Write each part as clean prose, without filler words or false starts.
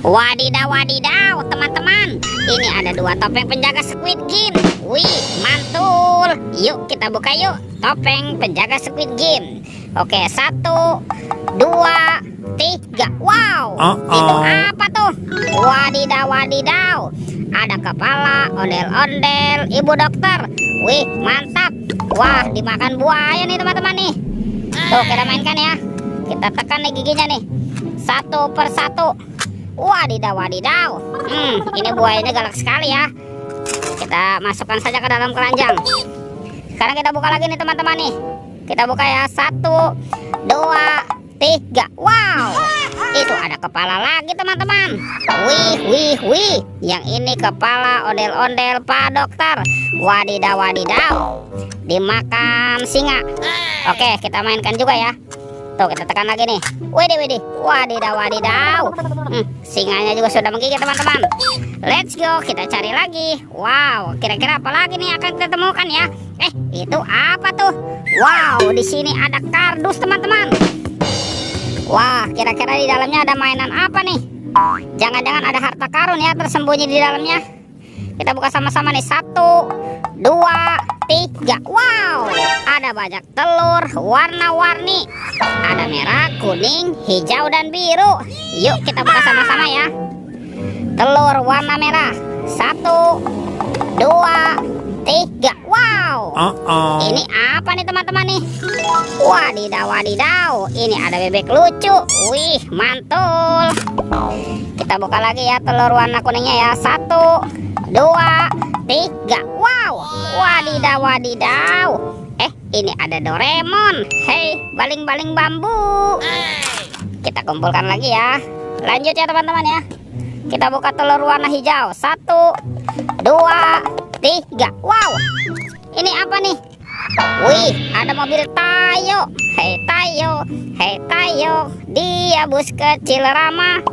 Wadidaw, wadidaw, teman-teman. Ini ada dua topeng penjaga Squid Game. Wih, mantul. Yuk kita buka yuk topeng penjaga Squid Game. Oke, 1, 2, 3. Wow, itu apa tuh? Wadidaw, wadidaw. Ada kepala, ondel-ondel, ibu dokter. Wih, mantap. Wah, dimakan buaya nih teman-teman nih. Tuh, kita mainkan ya. Kita tekan nih giginya nih, satu per satu. Wadidaw, wadidaw. Ini buayanya galak sekali ya. Kita masukkan saja ke dalam keranjang. Sekarang kita buka lagi nih teman-teman nih. Kita buka ya, 1, 2, 3. Wow, itu ada kepala lagi teman-teman. Wih, wih, wih. Yang ini kepala ondel-ondel Pak Dokter. Wadidaw, wadidaw. Dimakan singa. Oke, kita mainkan juga ya. Tuh, kita tekan lagi nih. Widih, widih. Wadidaw, wadidaw. Singanya juga sudah menggigit teman-teman. Let's go, kita cari lagi. Wow, kira-kira apa lagi nih akan kita temukan ya? Itu apa tuh? Wow, di sini ada kardus teman-teman. Wah, kira-kira di dalamnya ada mainan apa nih? Jangan-jangan ada harta karun ya tersembunyi di dalamnya. Kita buka sama-sama nih, 1, 2, 3. Wow, ada banyak telur warna-warni. Ada merah, kuning, hijau, dan biru. Yuk kita buka sama-sama ya. Telur warna merah, 1, 2, 3. Wow, ini apa nih teman-teman nih? Wadidaw, wadidaw. Ini ada bebek lucu. Wih, mantul. Kita buka lagi ya telur warna kuningnya ya, 1, 2, 3. Wow, wadidaw, wadidaw. Ini ada Doraemon. Hei, baling-baling bambu. Kita kumpulkan lagi ya. Lanjut ya teman-teman ya. Kita buka telur warna hijau, 1, 2, 3. Wow, ini apa nih? Wih, ada mobil Tayo. Hei Tayo, hei Tayo, dia bus kecil ramah.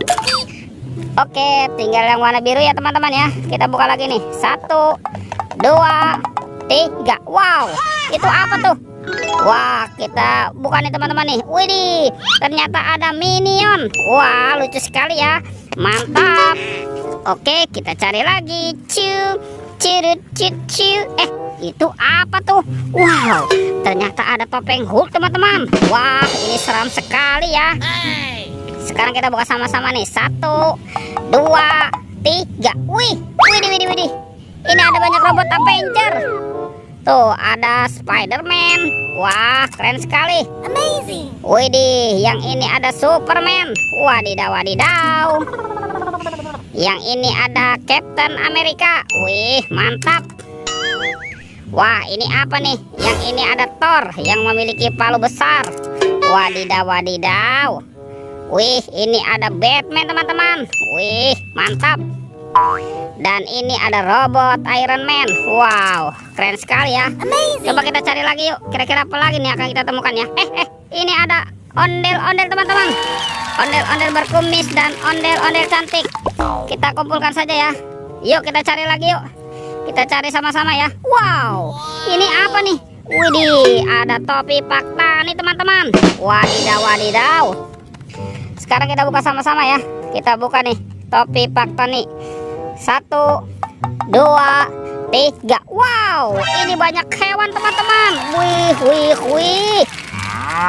Oke, tinggal yang warna biru ya teman-teman ya. Kita buka lagi nih, 1, 2, 3. Wow, itu apa tuh? Wah, kita buka nih teman-teman nih. Widih, ternyata ada Minion. Wah, lucu sekali ya. Mantap. Oke, kita cari lagi. Itu apa tuh? Wow, ternyata ada topeng Hulk teman-teman. Wah, ini seram sekali ya. Sekarang kita buka sama-sama nih, 1, 2, 3. Wih, widih, widih, widih. Ini ada banyak robot Avenger. Tuh, ada Spider-Man. Wah, keren sekali. Amazing. Widih, yang ini ada Superman. Wadidaw, wadidaw. Yang ini ada Captain America. Wih, mantap. Wah, ini apa nih? Yang ini ada Thor yang memiliki palu besar. Wadidaw, wadidaw. Wih, ini ada Batman teman-teman. Wih, mantap. Dan ini ada robot Iron Man. Wow, keren sekali ya. Amazing. Coba kita cari lagi yuk. Kira-kira apa lagi nih akan kita temukan ya? Ini ada ondel-ondel teman-teman. Ondel-ondel berkumis dan ondel-ondel cantik. Kita kumpulkan saja ya. Yuk kita cari lagi yuk. Kita cari sama-sama ya. Wow, ini apa nih? Widih, ada topi Pak Tani teman-teman. Wadidaw, wadidaw. Sekarang kita buka sama-sama ya. Kita buka nih topi Pak Tani, 1, 2, 3. Wow, ini banyak hewan teman-teman. Wih, wih, wih.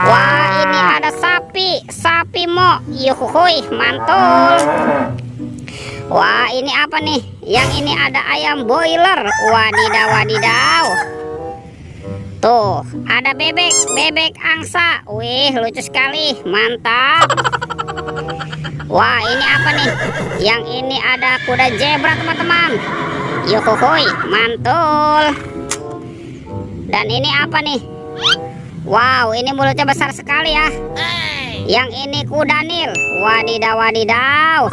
Wah, ini ada sapi mo. Yuhuy, mantul. Wah, ini apa nih? Yang ini ada ayam boiler. Wadidaw, wadidaw. Tuh, ada bebek angsa. Wih, lucu sekali. Mantap. Wah, ini apa nih? Yang ini ada kuda zebra teman-teman. Yuhuy, mantul. Dan ini apa nih? Wow, ini mulutnya besar sekali ya. Yang ini kuda Nil. Wadidaw, wadidaw.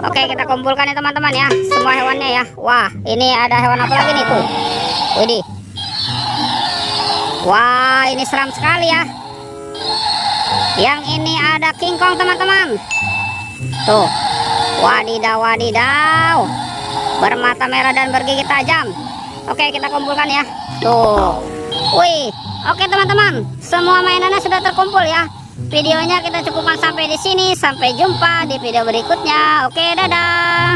Oke, kita kumpulkan ya teman-teman ya, semua hewannya ya. Wah, ini ada hewan apa lagi nih tuh? Widih. Wah, ini seram sekali ya. Yang ini ada King Kong teman-teman. Tuh, wadidaw, wadidaw. Bermata merah dan bergigi tajam. Oke, kita kumpulkan ya. Tuh. Wih, oke teman-teman, semua mainannya sudah terkumpul ya. videonya kita cukupkan sampai di sini. Sampai jumpa di video berikutnya. Oke, dadah.